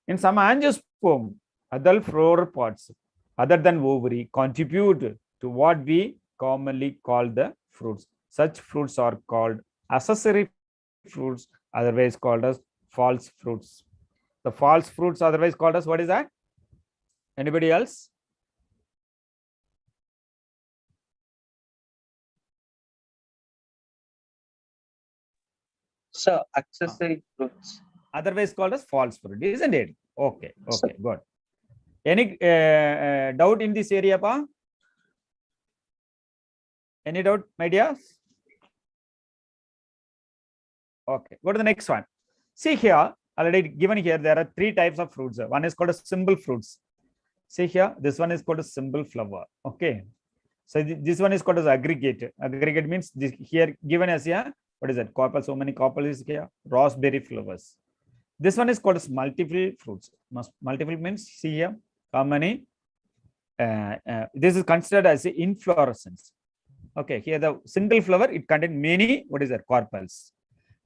Speaker 2: In some angiosperm, adult flower pods other than ovary contribute to what we commonly call the fruits. Such fruits are called accessory fruits, otherwise called as false fruits. The false fruits otherwise called as, what is that? Anybody else?
Speaker 3: So accessory fruits.
Speaker 2: Otherwise called as false fruit, isn't it? Okay, okay, good. Any doubt in this area, Pa? Any doubt, my dears? Okay, go to the next one. See here, already given here, there are three types of fruits. One is called as simple fruits. See here, this one is called a simple flower. Okay. So this one is called as aggregate. Aggregate means this here given as what is that? Copal, so many copal is here, raspberry flowers. This one is called as multiple fruits. Multiple means, see here, how many? This is considered as a inflorescence. Okay, here the single flower, it contains many, what is that, carpels.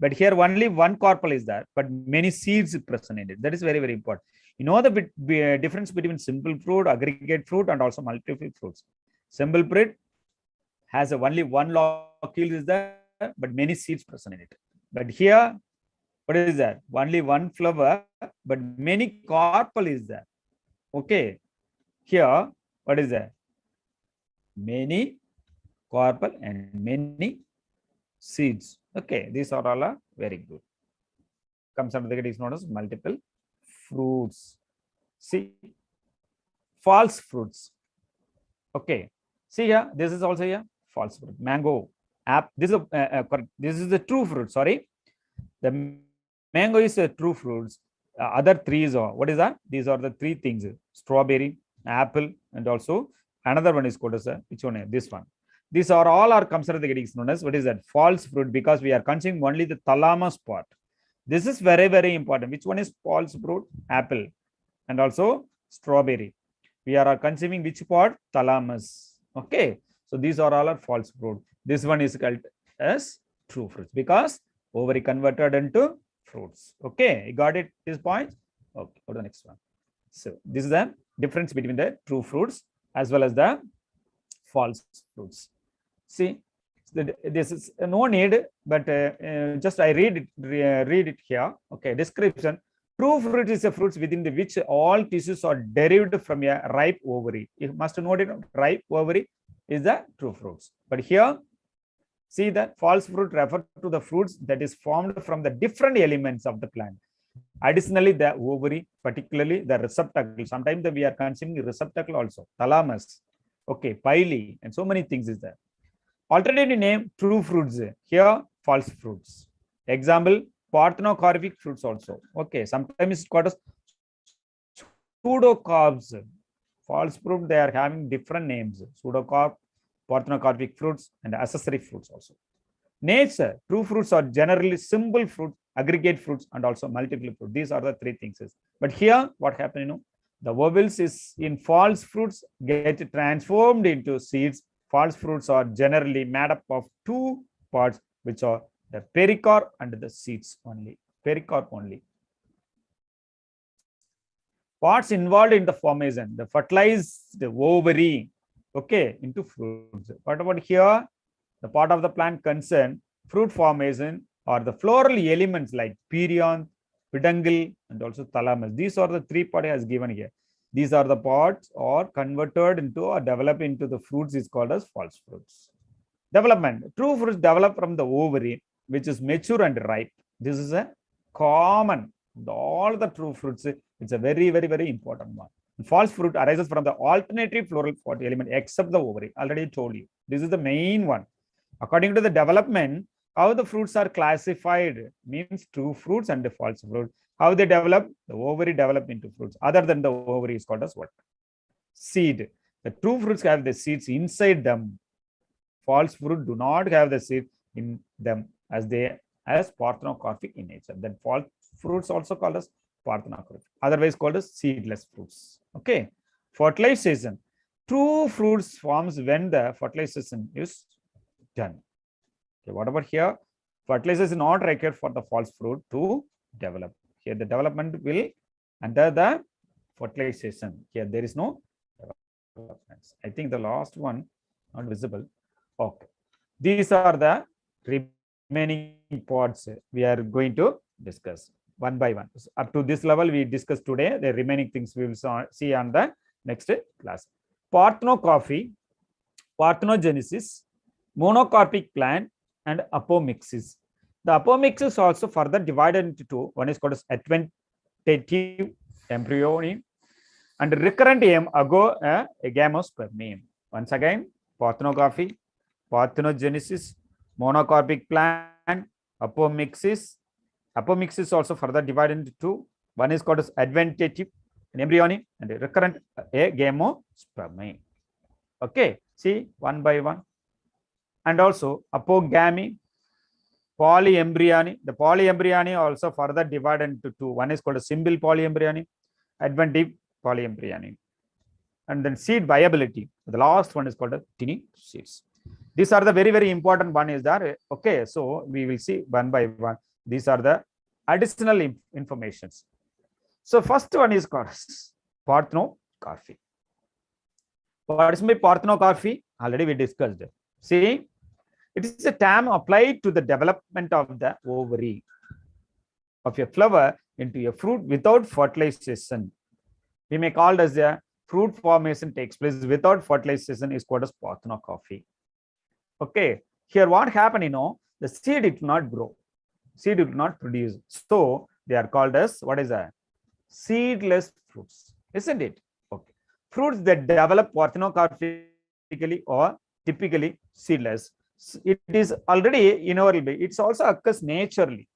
Speaker 2: But here only one carpel is there, but many seeds present in it. That is very, very important. You know the difference between simple fruit, aggregate fruit, and also multiple fruits. Simple fruit has only one locule is there, but many seeds present in it. But here, what is that? Only one flower, but many carpel is there. Okay. Here, what is that? Many carpel and many seeds. Okay, these are all very good. comes under the heading is known as multiple fruits. See, false fruits. Okay. See here, this is also here false fruit. Mango, app. This is this is the true fruit. Sorry, the mango is a true fruits. Other trees are what is that? These are the three things: strawberry, apple, and also another one is called as which one? This one. These are all are considered the getting known as what is that? False fruit, because we are consuming only the thalamus part. This is very, very important. Which one is false fruit? Apple and also strawberry. We are consuming which part? Thalamus. Okay. So these are all are false fruit. This one is called as true fruits because ovary converted into fruits. Okay. You got it? This point? Okay. Go to the next one. So this is the difference between the true fruits as well as the false fruits. See, this is no need, but just I read it here. Okay, description. True fruit is a fruits within the which all tissues are derived from a ripe ovary. You must note it. Ripe ovary is the true fruits. But here, see that false fruit refer to the fruits that is formed from the different elements of the plant. Additionally, the ovary, particularly the receptacle. Sometimes we are consuming receptacle also. Thalamus. Okay, pili, and so many things is there. Alternative name, true fruits. Here, false fruits. Example, parthenocarpic fruits also. Okay, sometimes it's called as pseudocarps. False fruit, they are having different names. Pseudocarp, parthenocarpic fruits, and accessory fruits also. Nature, true fruits are generally simple fruit, aggregate fruits, and also multiple fruit. These are the three things. But here, what happened, the ovules is in false fruits get transformed into seeds. False fruits are generally made up of two parts, which are the pericarp and the seeds only. Pericarp only. Parts involved in the formation, the fertilized ovary, okay, into fruits. What about here? The part of the plant concerned, fruit formation or the floral elements like perianth, peduncle, and also thalamus. These are the three parts as given here. These are the parts or converted into or developed into the fruits is called as false fruits. Development. True fruits develop from the ovary, which is mature and ripe. This is a common. All the true fruits, it's a very, very, very important one. False fruit arises from the alternative floral element except the ovary. Already told you. This is the main one. According to the development, how the fruits are classified means true fruits and the false fruit. How they develop? The ovary develop into fruits. Other than the ovary is called as what? Seed. The true fruits have the seeds inside them. False fruit do not have the seed in them as parthenocarpic in nature. Then false fruits also called as parthenocarpic. Otherwise called as seedless fruits. Okay. Fertilization. True fruits forms when the fertilization is done. Okay, what about here? Fertilization is not required for the false fruit to develop. Here the development will under the fertilization. Here there is no development. I think the last one not visible. Okay. These are the remaining parts we are going to discuss one by one. So up to this level we discussed today. The remaining things we will see on the next class. Parthenocarpy, parthenogenesis, monocarpic plant, and apomixis. The apomixis also further divided into two. One is called as adventative embryonium and recurrent gamospermium. Once again, parthenocarpy, parthenogenesis, monocarpic plant, apomixis. Apomixis also further divided into two. One is called as adventative embryonium and recurrent gamospermium. Okay, see one by one. And also apogamy, polyembryony. The polyembryony also further divided into two. One is called a simple polyembryony, adventive polyembryony. And then seed viability. The last one is called a tiny seeds. These are the very, very important one is that. Okay, so we will see one by one. These are the additional informations. So first one is called parthenocarpy. What is my parthenocarpy? Already we discussed it. See, it is a term applied to the development of the ovary of a flower into a fruit without fertilization. We may call it as a fruit formation takes place without fertilization is called as parthenocarpy. Okay, here what happened, the seed did not grow, seed did not produce. So They are called as, what is that? Seedless fruits, isn't it? Okay. Fruits that develop parthenocarpically or typically seedless. It is already inevitable. It's also occurs naturally.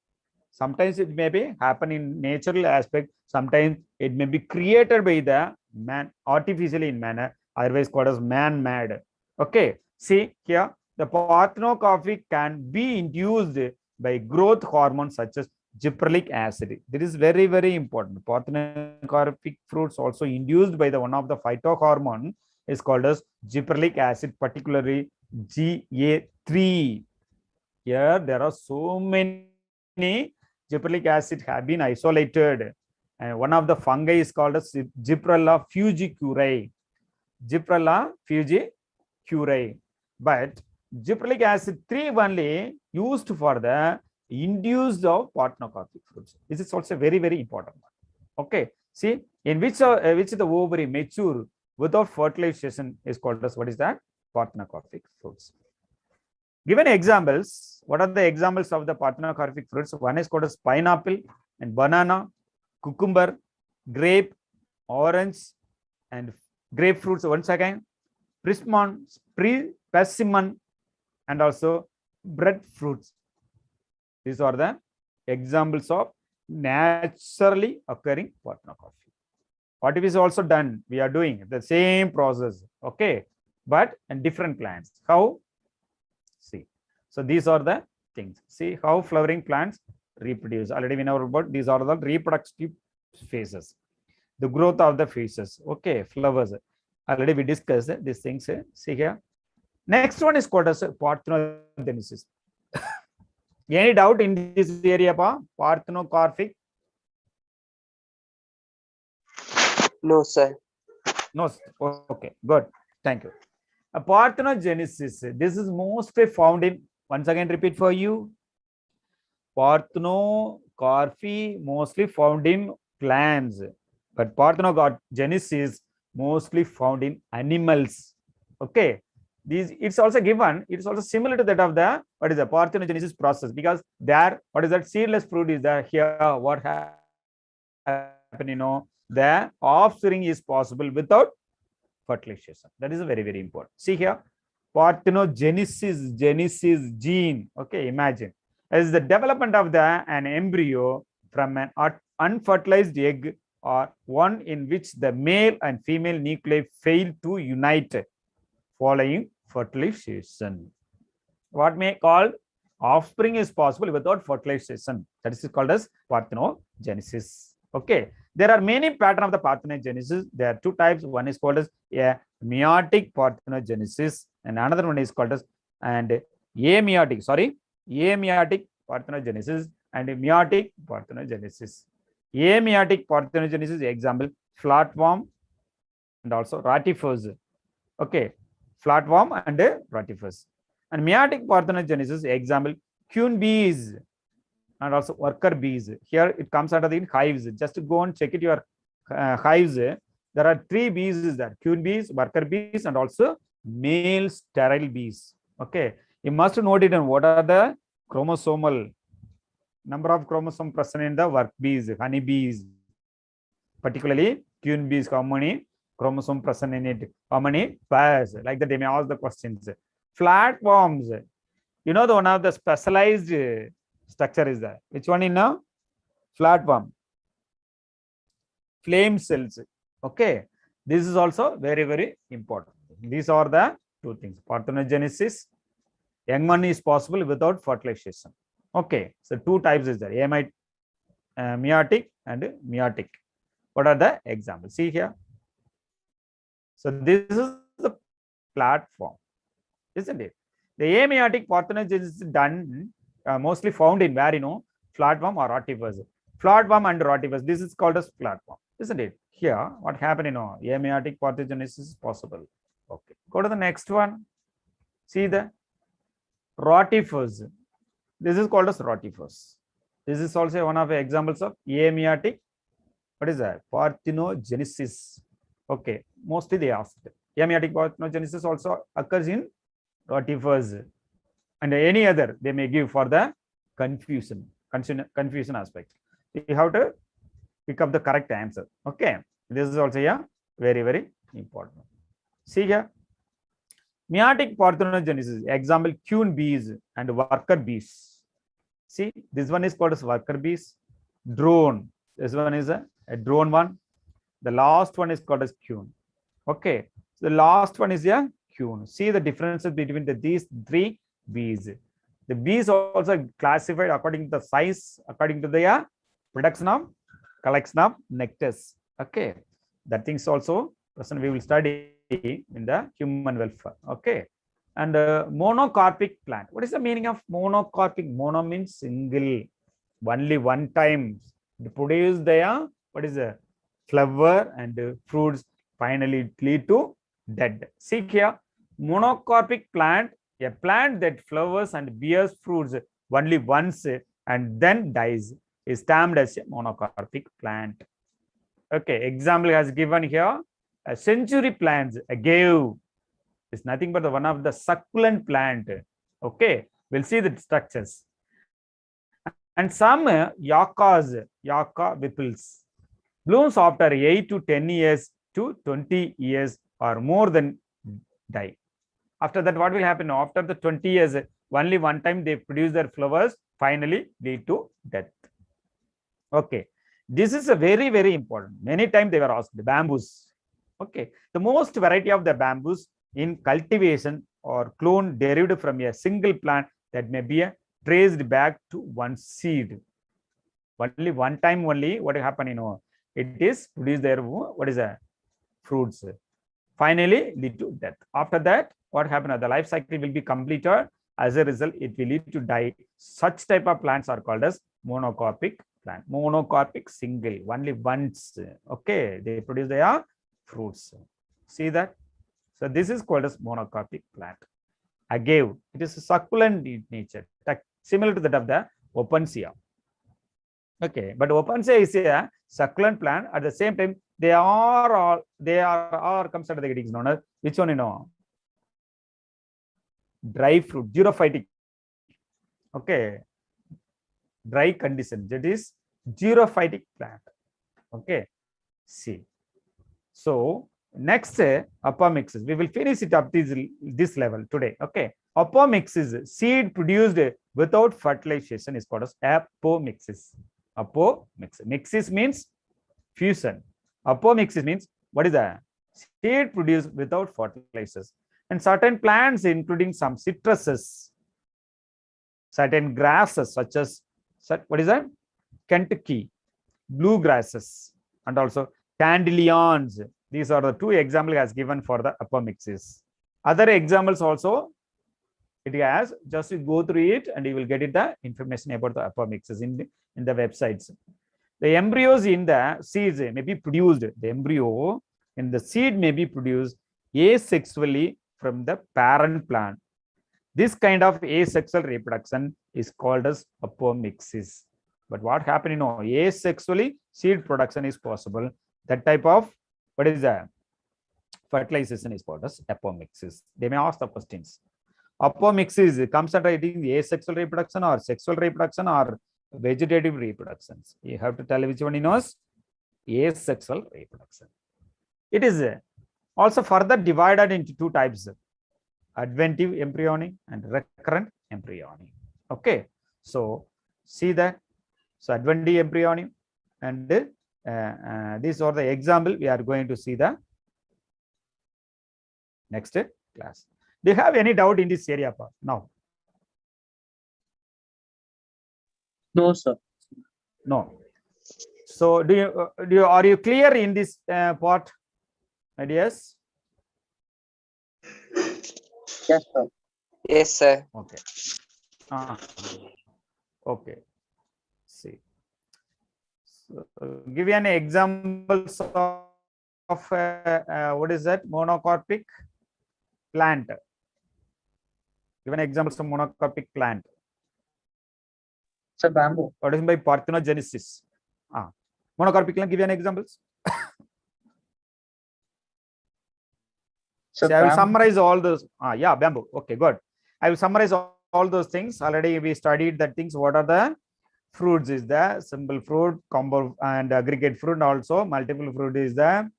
Speaker 2: Sometimes it may be happen in natural aspect. Sometimes it may be created by the man artificially in manner, otherwise called as man-made. Okay. See here, the parthenocarpic can be induced by growth hormones such as gibberellic acid. This is very, very important. Parthenocarpic fruits also induced by the one of the phytohormone is called as gibberellic acid, particularly GA3. Here there are so many gibberellic acid have been isolated, and one of the fungi is called as Gibberella fugiculae. Gibberella fugiculae. But gibberellic acid 3 only used for the induced of parthenocarpic fruits. This is also very, very important. Okay. See, in which the ovary mature without fertilization is called as, what is that? Parthenocarpic fruits. Given examples, what are the examples of the parthenocarpic fruits? One is called as pineapple and banana, cucumber, grape, orange, and grapefruits once again, persimmon, and also breadfruits. These are the examples of naturally occurring parthenocarpic. What is also done? We are doing the same process, okay, but in different plants. How? See, so these are the things. See how flowering plants reproduce. Already we know about these are the reproductive phases, the growth of the phases. Okay, flowers. Already we discussed these things. See here. Next one is called as parthenogenesis. Any doubt in this area, parthenocarpic?
Speaker 4: No, sir.
Speaker 2: No. Okay, good. Thank you. A parthenogenesis. This is mostly found in, once again repeat for you, parthenocarpy mostly found in plants, but parthenogenesis mostly found in animals. Okay, these it's also given. It's also similar to that of the, what is the parthenogenesis process, because there, what is that, seedless fruit is there. Here what happened, the offspring is possible without fertilization. That is very, very important. See here, parthenogenesis, genesis gene. Okay, imagine as the development of an embryo from an unfertilized egg, or one in which the male and female nuclei fail to unite following fertilization. What may called offspring is possible without fertilization. That is called as parthenogenesis. Okay, there are many patterns of the parthenogenesis. There are two types. One is called as a meiotic parthenogenesis, and another one is called as ameiotic parthenogenesis and meiotic parthenogenesis. Ameiotic parthenogenesis example, flatworm and also rotifers. Okay, flatworm and rotifers. And meiotic parthenogenesis example, queen bees and also worker bees. Here it comes out of the hives. Just go and check it your hives. There are 3 bees there: queen bees, worker bees, and also male sterile bees. Okay, you must note it. And what are the chromosomal number of chromosomes present in the work bees, honey bees, particularly queen bees? How many chromosomes present in it? How many pairs? Like that, they may ask the questions. Flatworms, the one of the specialized structure is there. Which one in now? Flatworm. Flame cells. Okay, this is also very, very important. These are the 2 things. Parthenogenesis, young one is possible without fertilization. Okay, so 2 types is there: meiotic and meiotic. What are the examples? See here. So this is the platform, isn't it? The ameiotic parthenogenesis is done mostly found in where, flatworm or rotifers. Flatworm and rotifers. This is called as flatworm, isn't it? Here, what happened? Ameiotic parthenogenesis is possible. Okay, go to the next one. See the rotifers. This is called as rotifers. This is also one of the examples of ameiotic. What is that? Parthenogenesis. Okay, mostly they asked. Ameiotic parthenogenesis also occurs in rotifers, and any other they may give for the confusion aspect. You have to pick up the correct answer. Okay, this is also very, very important. See here, meiotic parthenogenesis, example queen bees and worker bees. See, this one is called as worker bees. Drone, this one is a drone one. The last one is called as queen. Okay, the last one is a queen. See the differences between these three bees. The bees also classified according to the size, according to the production of collection of nectars. Okay, that things also present we will study in the human welfare. Okay, and monocarpic plant. What is the meaning of monocarpic? Mono means single, only one time. It produce the what is the flower and fruits. Finally, it lead to dead. See here, monocarpic plant, a plant that flowers and bears fruits only once and then dies, is termed as a monocarpic plant. Okay, example has given here a century plants, agave is nothing but one of the succulent plant. Okay, we'll see the structures. And some yuccas, yucca whipples, blooms after 8 to 10 years to 20 years or more than die. After that, what will happen? After the 20 years, only one time they produce their flowers, finally lead to death. Okay, this is a very, very important. Many times they were asked the bamboos. Okay, the most variety of the bamboos in cultivation or clone derived from a single plant that may be traced back to one seed. Only one time only what happened, it is produced their what is a fruits. Finally lead to death. After that, what happened? The life cycle will be completed. As a result, it will lead to die. Such type of plants are called as monocarpic plant. Monocarpic single, only once. Okay, they produce their fruits. See that? So this is called as monocarpic plant. Agave, it is a succulent in nature, similar to that of the opuntia. Okay, but opuntia is a succulent plant. At the same time, they are all comes under the headings known as which one? Dry fruit, xerophytic. Okay, dry condition, that is xerophytic plant. Okay, see. So next apomixis, we will finish it up this level today. Okay, apomixis, seed produced without fertilization, is called as apomixis. Apomixis, mixis means fusion. Apomixis means what is that? Seed produced without fertilizers. And certain plants, including some citruses, certain grasses such as what is that? Kentucky, bluegrasses, and also dandelions. These are the two examples as given for the apomixis. Other examples also it has. Just you go through it and you will get it the information about the apomixis in the websites. The embryos in the seeds may be produced. The embryo in the seed may be produced asexually from the parent plant. This kind of asexual reproduction is called as apomixis. But what happened, asexually seed production is possible. That type of what is that? Fertilization is called as apomixis. They may ask the questions. Apomixis comes under asexual reproduction or sexual reproduction or vegetative reproductions. You have to tell which one knows. Asexual reproduction. It is also further divided into two types: adventive embryonic and recurrent embryonic. Okay, so see that. So adventive embryonic and these are the example we are going to see the next class. Do you have any doubt in this area now?
Speaker 3: No, sir.
Speaker 2: No. So are you clear in this part, ideas?
Speaker 3: Yes, sir.
Speaker 4: Yes, sir.
Speaker 2: Okay. Okay. See. So, give you an examples of what is that? Monocarpic plant. Give an examples of monocarpic plant.
Speaker 3: Sir, bamboo.
Speaker 2: What is by parthenogenesis? Monocarpic plant. Give you an examples.
Speaker 3: Sir,
Speaker 2: See, I will
Speaker 3: bamboo.
Speaker 2: summarize all those. Yeah, bamboo. Okay, good. I will summarize all those things. Already we studied that things. What are the fruits is the simple fruit, combo and aggregate fruit, also multiple fruit is the.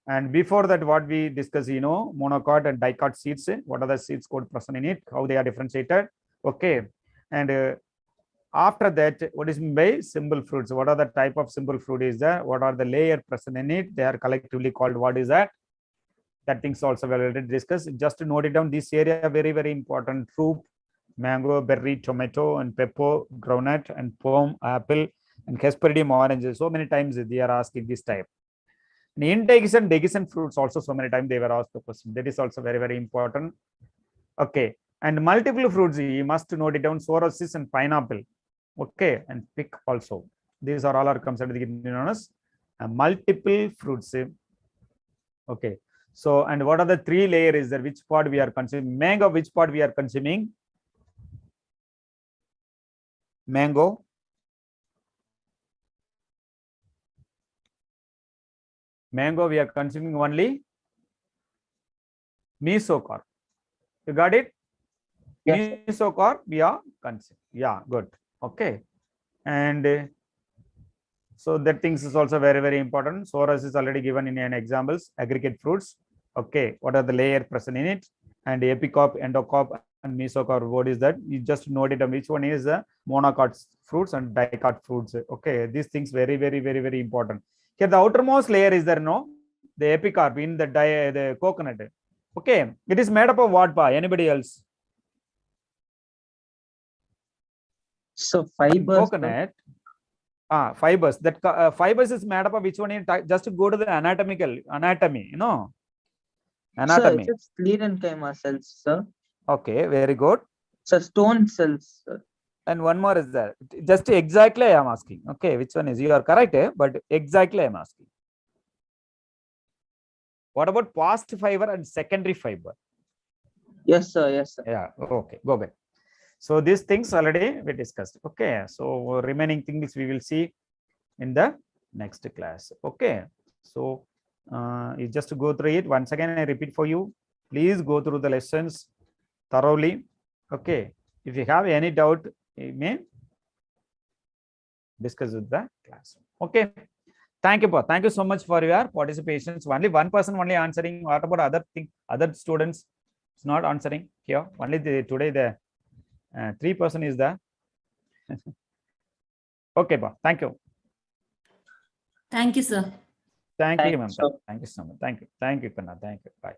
Speaker 2: And before that, what we discuss, monocot and dicot seeds. What are the seeds code present in it? How they are differentiated? Okay. And after that, what is meant by simple fruits? What are the type of simple fruit is there? What are the layer present in it? They are collectively called what is that? That things also we already discussed. Just to note it down, this area very, very important. Fruit, mango, berry, tomato, and pepper, groundnut, and plum, apple, and Hesperidium oranges. So many times they are asking this type. And indigestion, digestion fruits also so many times they were asked the question. That is also very, very important. Okay. And multiple fruits, you must note it down, psoriasis and pineapple. Okay. And pick also. These are all are considered known as multiple fruits. Okay. So, and what are the three layers is there? Which part we are consuming? Mango, which part we are consuming? Mango. Mango, we are consuming only mesocarp. You got it?
Speaker 3: Yes.
Speaker 2: Mesocarp, we are consuming. Yeah, good. Okay. And so that things is also very, very important. Psoriasis is already given in an examples. Aggregate fruits. Okay. What are the layer present in it? And epicarp, endocarp, and mesocarp. What is that? You just note it. Which one is the monocot fruits and dicot fruits? Okay. These things very, very, very, very important. Here, the outermost layer is there, no? The epicarp in the coconut. Okay. It is made up of what? Anybody else?
Speaker 3: So fibers.
Speaker 2: Coconut. Fibers. That fibers is made up of which one? Just to go to the anatomy, Anatomy.
Speaker 3: Sir, it's sclerenchyma cells, sir.
Speaker 2: Okay, very good.
Speaker 3: So stone cells, sir.
Speaker 2: And one more is there. Just exactly I am asking. Okay, which one is? You are correct, but exactly I am asking. What about past fiber and secondary fiber?
Speaker 3: Yes, sir. Yes, sir.
Speaker 2: Yeah. Okay. Go back. So these things already we discussed. Okay. So remaining things we will see in the next class. Okay. So you just go through it once again. I repeat for you. Please go through the lessons thoroughly. Okay. If you have any doubt, you may discuss with the class. Okay. Thank you, Thank you so much for your participation. So only one person only answering. What about other students? It's not answering here. Only today the 3% is the. Okay, thank you.
Speaker 1: Thank you, sir.
Speaker 2: Thank you,
Speaker 3: Thank you,
Speaker 2: ma'am.
Speaker 3: sir.
Speaker 2: Thank you so much. Thank you. Thank you, Kanna. Thank you. Bye.